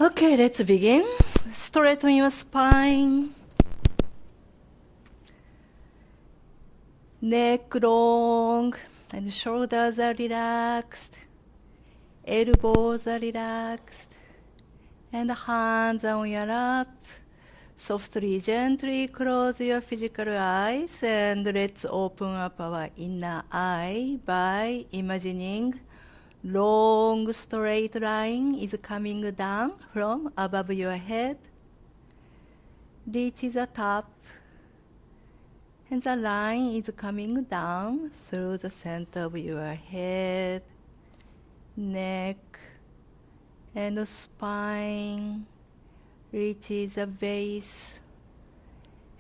Okay, let's begin. Straighten your spine. Neck long and shoulders are relaxed. Elbows are relaxed. And hands on your lap. Softly, gently close your physical eyes and let's open up our inner eye by imagining long straight line is coming down from above your head, reaches the top, and the line is coming down through the center of your head, neck, and spine, reaches the base,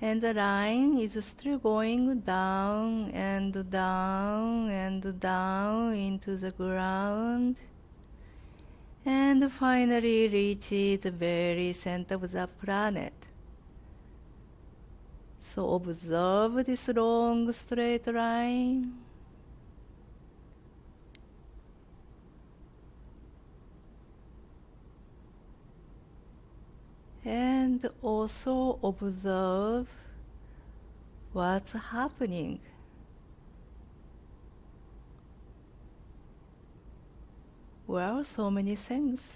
and the line is still going down and down and down into the ground, and finally reaches the very center of the planet. So observe this long straight line. And also observe what's happening. Well, so many things.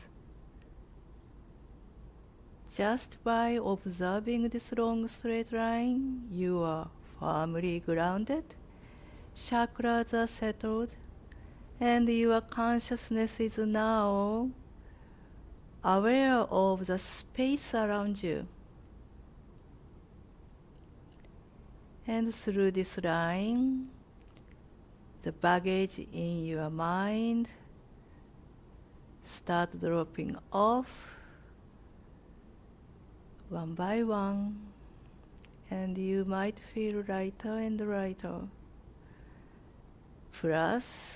Just by observing this long straight line, you are firmly grounded, chakras are settled, and your consciousness is now aware of the space around you. And through this line, the baggage in your mind start dropping off one by one, and you might feel lighter and lighter. Plus,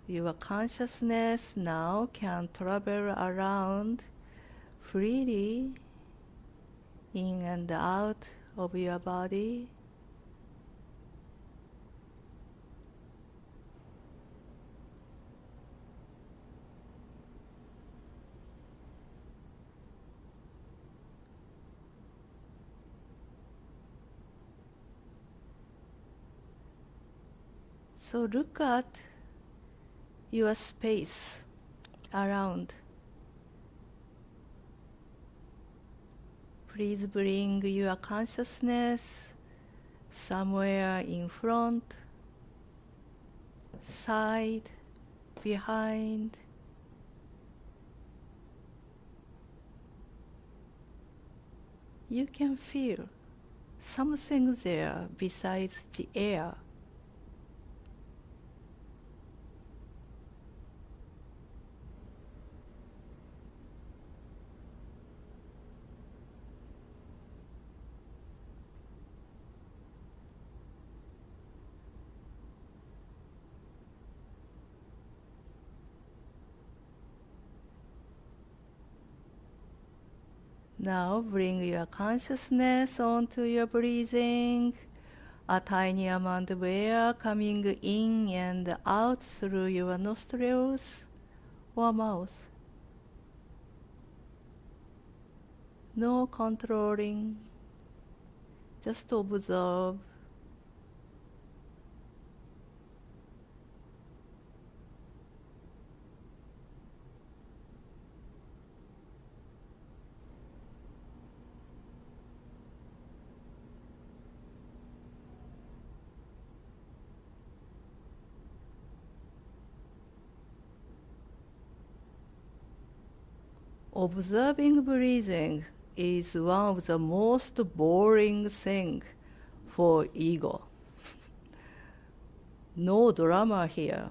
your consciousness now can travel around freely in and out of your body. So look at your space around. Please bring your consciousness somewhere in front, side, behind. You can feel something there besides the air. Now bring your consciousness onto your breathing, a tiny amount of air coming in and out through your nostrils or mouth. No controlling, just observe. Observing breathing is one of the most boring things for ego. No drama here.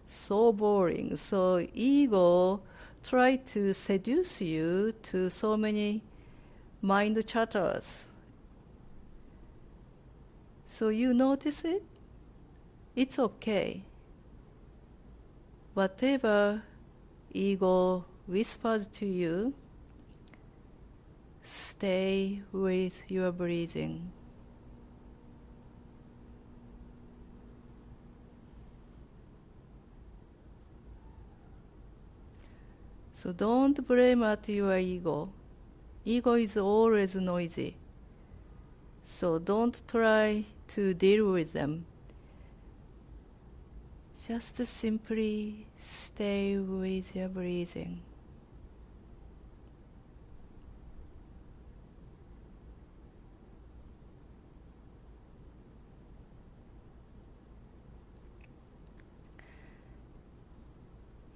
So boring. So ego try to seduce you to so many mind chatters. So you notice it? It's okay. Whatever ego whispers to you, stay with your breathing. So don't blame at your ego. Ego is always noisy. So don't try to deal with them. Just simply stay with your breathing.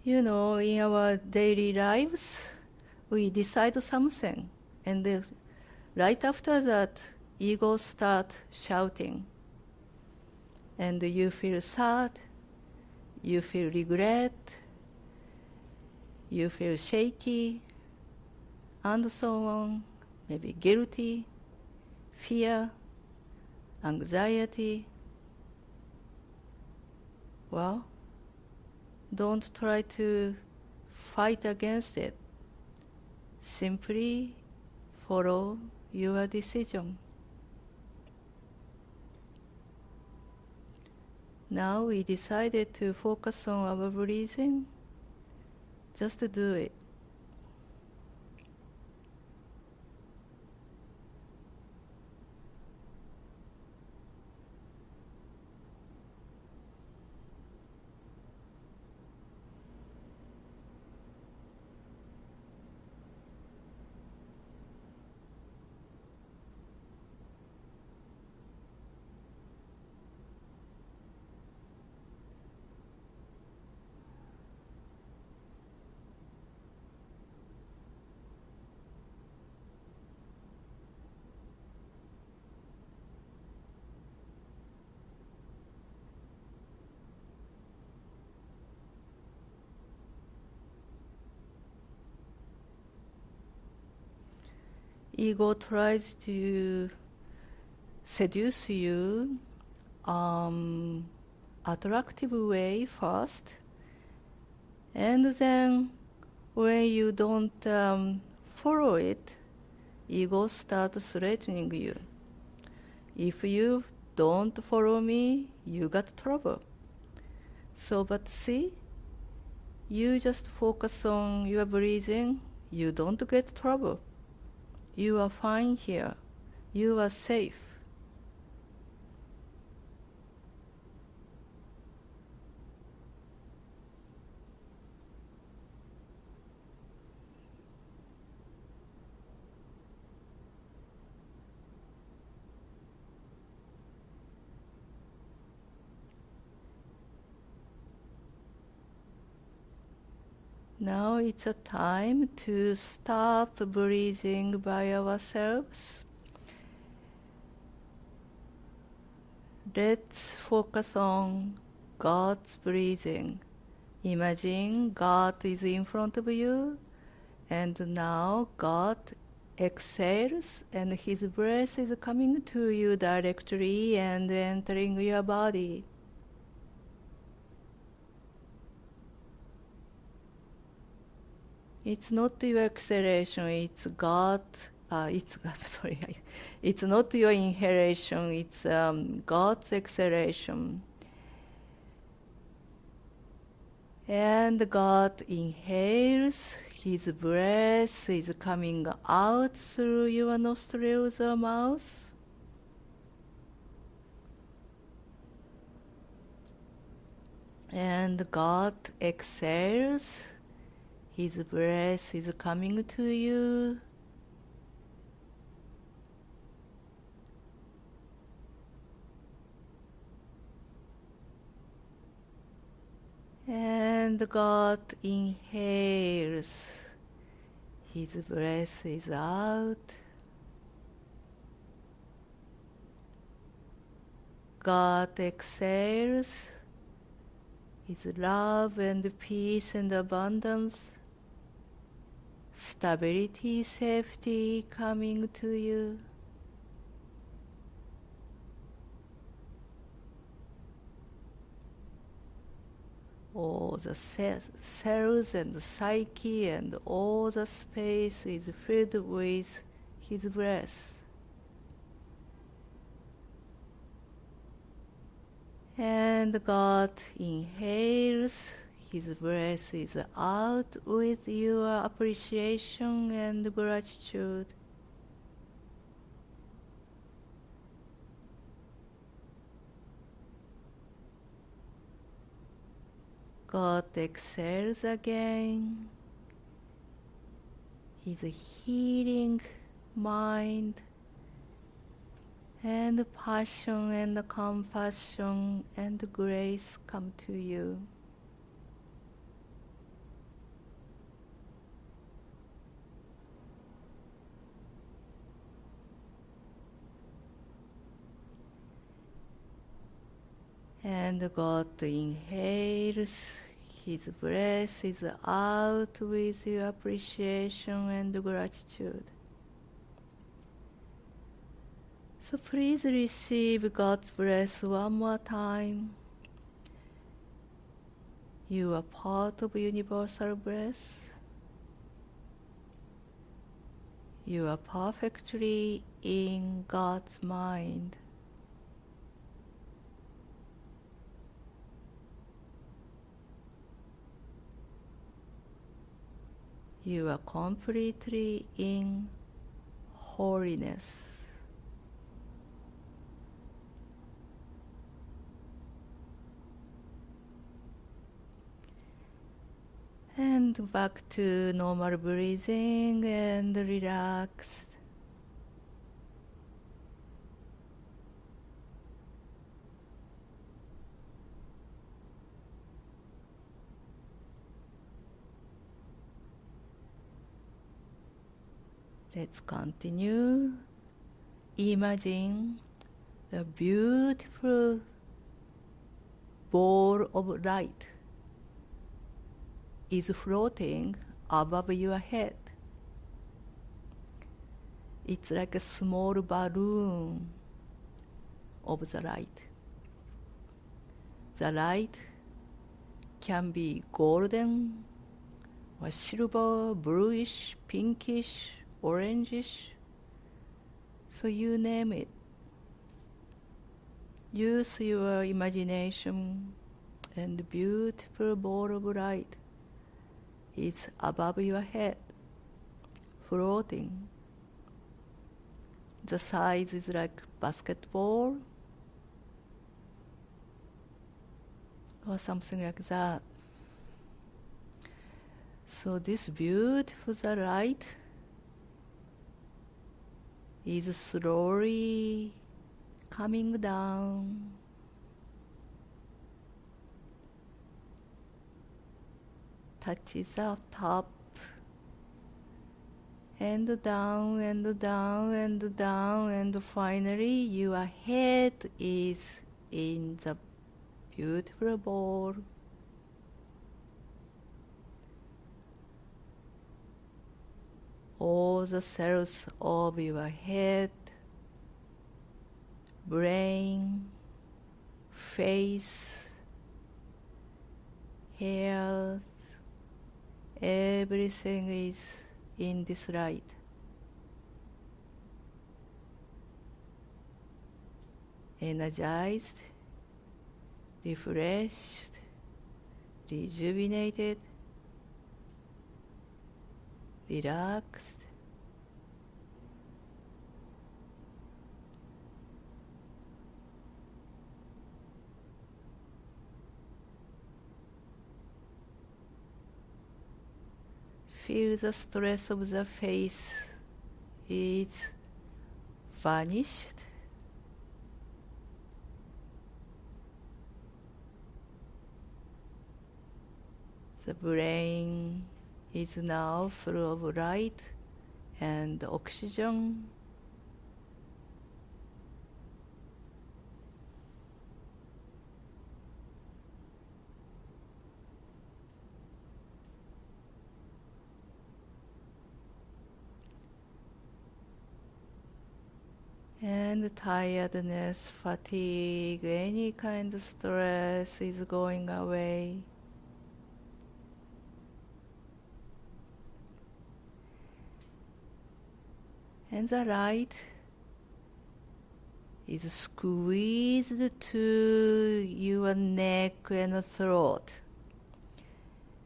You know, in our daily lives, we decide something, and right after that, ego start shouting, and you feel sad, you feel regret, you feel shaky, and so on, maybe guilty, fear, anxiety. Well, don't try to fight against it. Simply follow your decision. Now we decided to focus on our breathing. Just do it. Ego tries to seduce you attractive way first, and then when you don't follow it, ego starts threatening you. If you don't follow me, you got trouble. So, but see, you just focus on your breathing, you don't get trouble. You are fine here. You are safe. Now it's a time to stop breathing by ourselves. Let's focus on God's breathing. Imagine God is in front of you, and now God exhales and His breath is coming to you directly and entering your body. It's not your exhalation, it's God. I'm sorry. It's not your inhalation, it's God's exhalation. And God inhales, His breath is coming out through your nostrils or mouth. And God exhales, His breath is coming to you. And God inhales, His breath is out. God exhales, His love and peace and abundance, stability, safety coming to you. All the cells and the psyche and all the space is filled with His breath. And God inhales, his breath is out with your appreciation and gratitude. God exhales again. His healing mind and passion and compassion and grace come to you. And God inhales, his breath is out with your appreciation and gratitude. So please receive God's breath one more time. You are part of universal breath. You are perfectly in God's mind. You are completely in holiness. And back to normal breathing and relaxed. Let's continue. Imagine a beautiful ball of light is floating above your head. It's like a small balloon of the light. The light can be golden or silver, bluish, pinkish, orangish, so you name it. Use your imagination, and the beautiful ball of light is above your head, floating. The size is like basketball or something like that. So this beautiful light is slowly coming down, touches the top, and down and down and down, and finally your head is in the beautiful ball. All the cells of your head, brain, face, hair, everything is in this light. Energized, refreshed, rejuvenated, relaxed. Feel the stress of the face is vanished. The brain is now full of light and oxygen. And tiredness, fatigue, any kind of stress is going away. And the light is squeezed to your neck and throat.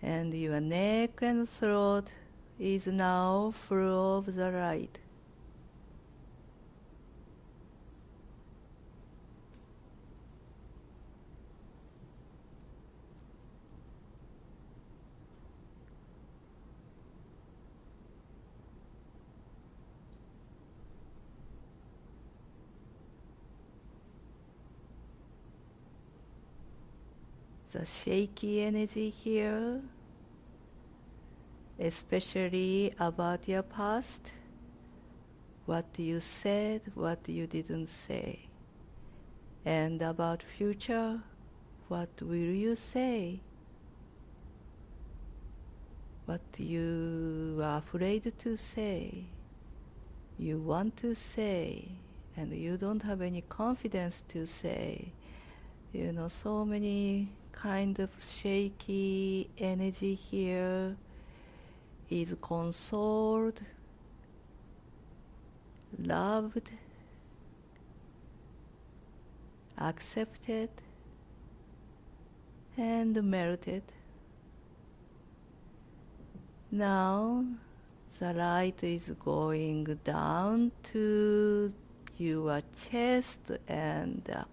And your neck and throat is now full of the light. The shaky energy here, especially about your past, what you said, what you didn't say, and about future, what will you say, what you are afraid to say, you want to say, and you don't have any confidence to say. So many kind of shaky energy here is consoled, loved, accepted, and melted. Now the light is going down to your chest and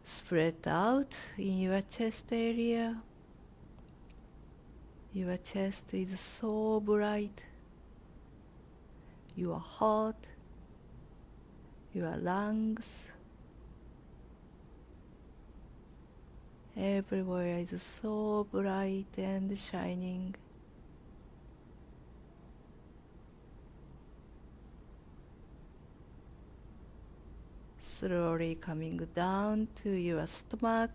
spread out in your chest area. Your chest is so bright. Your heart, your lungs, everywhere is so bright and shining. Slowly coming down to your stomach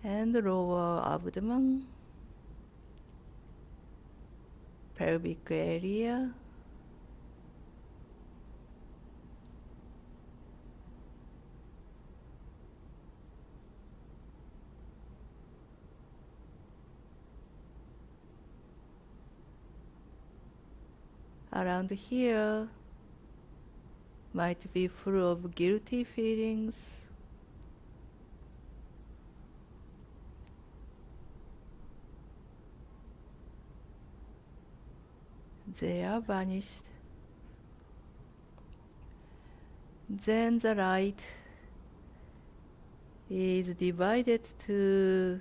and lower abdomen, pelvic area, around here might be full of guilty feelings. They are vanished. Then the light is divided to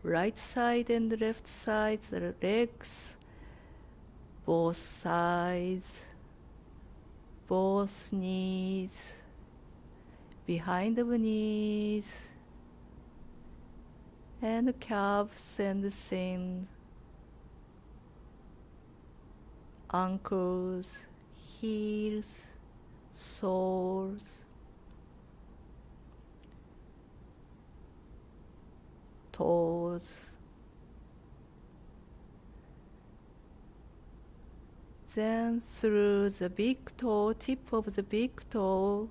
right side and left side, the legs, both sides, both knees, behind the knees, and calves and shins, ankles, heels, soles, toes. Then through the big toe, tip of the big toe,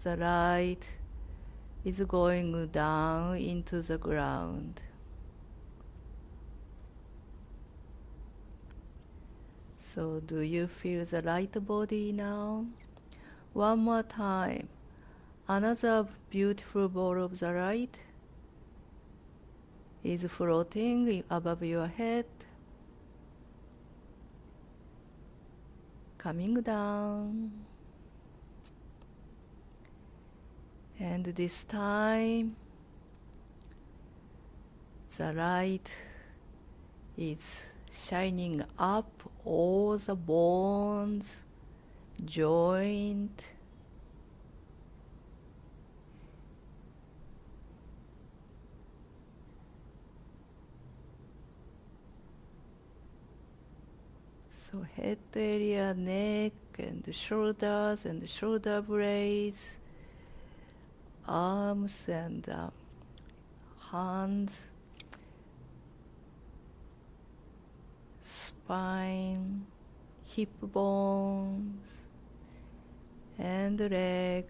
the light is going down into the ground. So do you feel the light body now? One more time. Another beautiful ball of the light is floating above your head, coming down. And this time, the light is shining up all the bones, joint, so head area, neck and shoulders and shoulder blades, arms and hands, spine, hip bones, and leg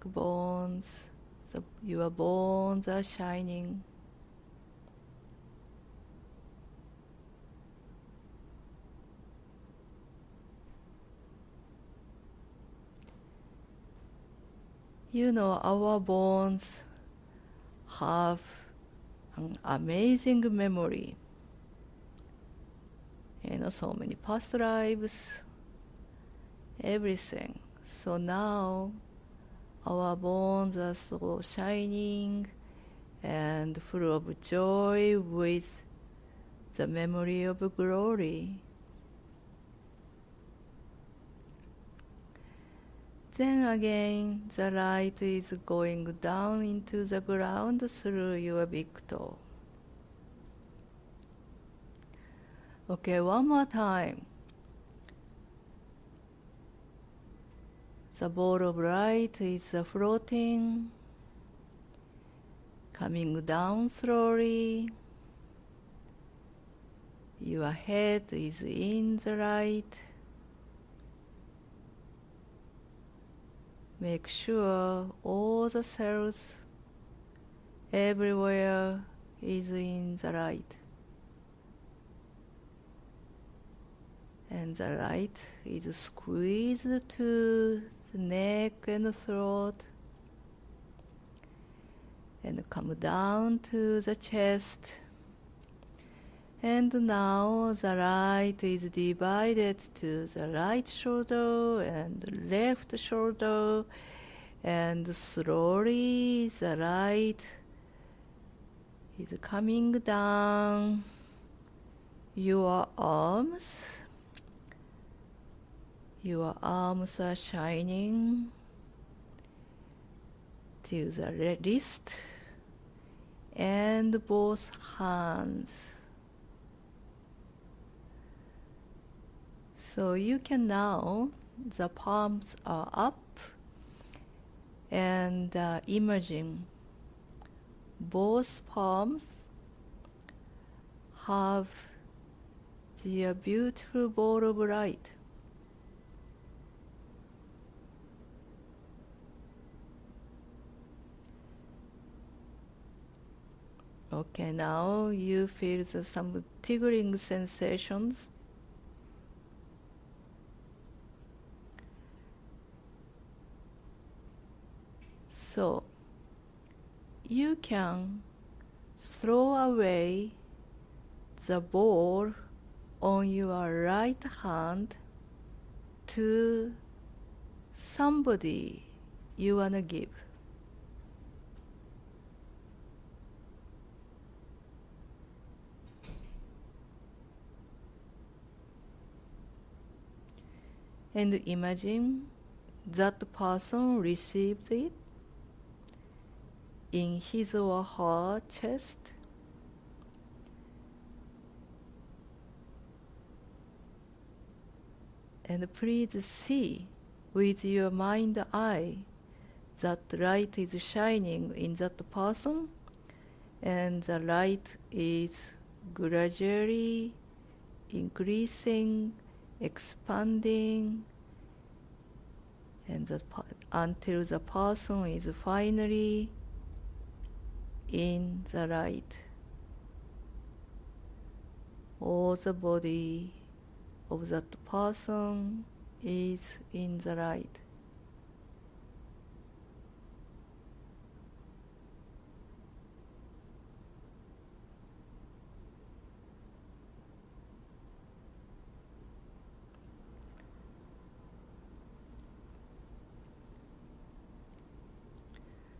bones. So your bones are shining. You know, our bones have an amazing memory. You know, so many past lives, everything. So now our bones are so shining and full of joy with the memory of glory. Then again, the light is going down into the ground through your big toe. Okay, one more time. The ball of light is floating, coming down slowly. Your head is in the light. Make sure all the cells everywhere is in the light. And the light is squeezed to the neck and throat and come down to the chest. And now the light is divided to the right shoulder and left shoulder, and slowly the light is coming down your arms. Your arms are shining to the wrist and both hands. So you can now, the palms are up, and imagine both palms have the beautiful ball of light. Okay, now you feel some tingling sensations. So you can throw away the ball on your right hand to somebody you wanna give. And imagine that person received it in his or her chest. And please see with your mind eye that light is shining in that person, and the light is gradually increasing, expanding, and until the person is finally in the light. All the body of that person is in the light.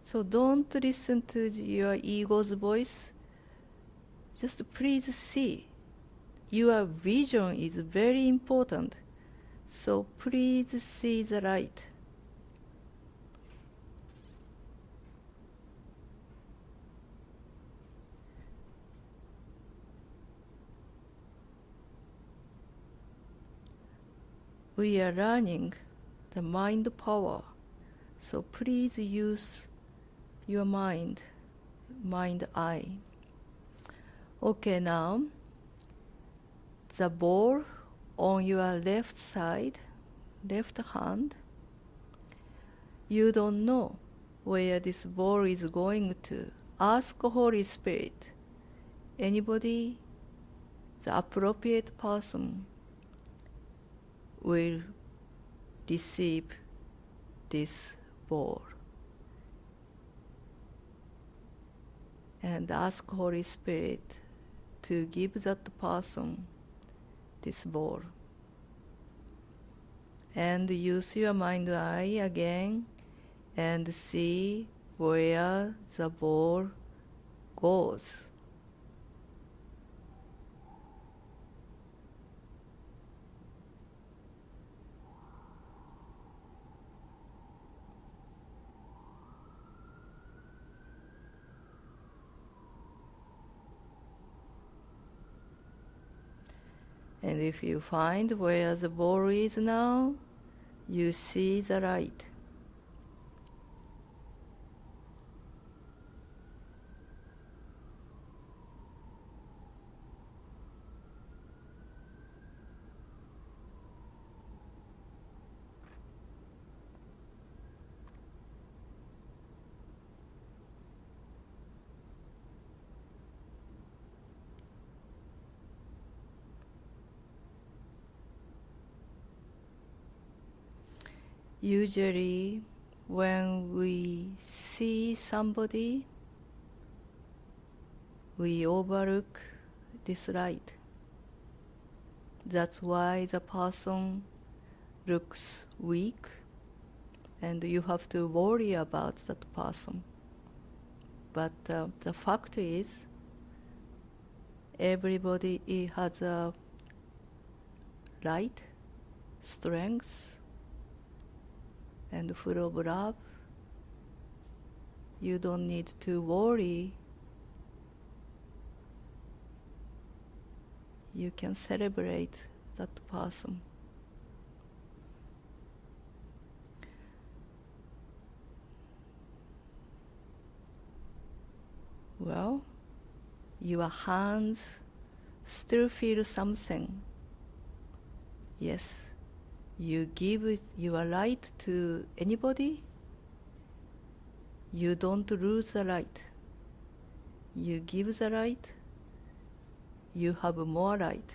So don't listen to your ego's voice. Just please see. Your vision is very important. So please see the light. We are learning the mind power. So please use your mind eye. Okay, now the ball on your left side, left hand, you don't know where this ball is going to. Ask Holy Spirit, anybody, the appropriate person will receive this ball. and ask Holy Spirit to give that person this ball. And use your mind eye again and see where the ball goes. And if you find where the ball is now, you see the light. Usually, when we see somebody, we overlook this light. That's why the person looks weak, and you have to worry about that person. But the fact is, everybody has a light, strength, and full of love. You don't need to worry. You can celebrate that person. Well, your hands still feel something. Yes, you give your light to anybody, you don't lose the light. You give the light, you have more light.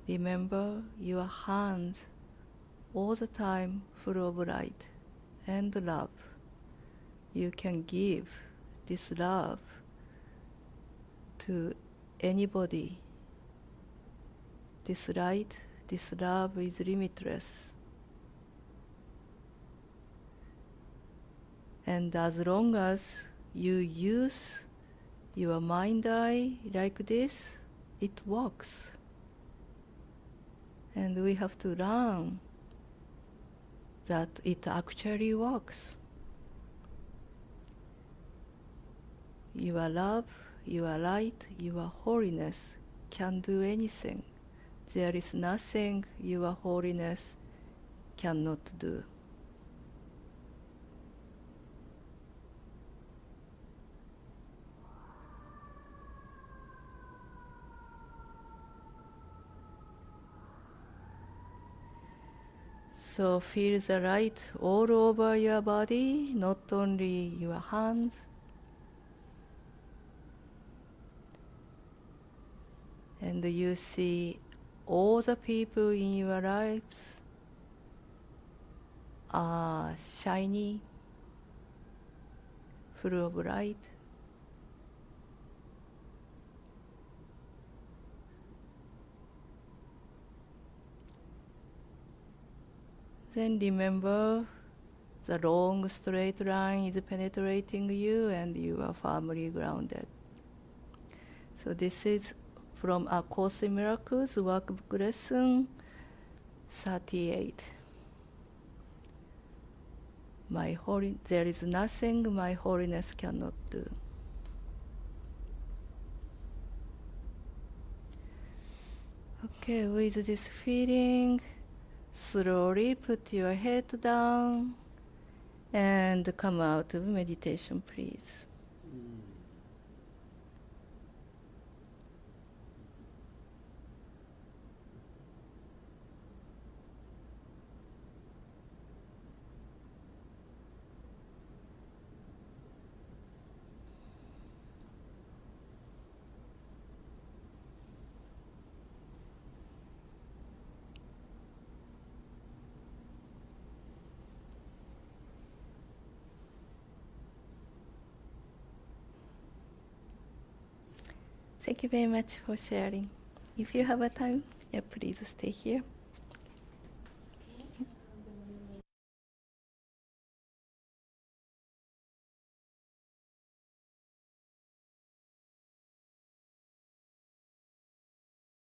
Remember your hands all the time full of light and love. You can give this love to anybody. This light, this love is limitless. And as long as you use your mind eye like this, it works. And we have to learn that it actually works. Your love, your light, your holiness can do anything. There is nothing your holiness cannot do. So feel the light all over your body, not only your hands. And you see all the people in your lives are shiny, full of light. Then remember the long straight line is penetrating you and you are firmly grounded. So this is from A Course in Miracles workbook lesson 38. There is nothing my holiness cannot do. Okay, with this feeling, slowly put your head down and come out of meditation, please. Thank you very much for sharing. If you have a time, yeah, please stay here.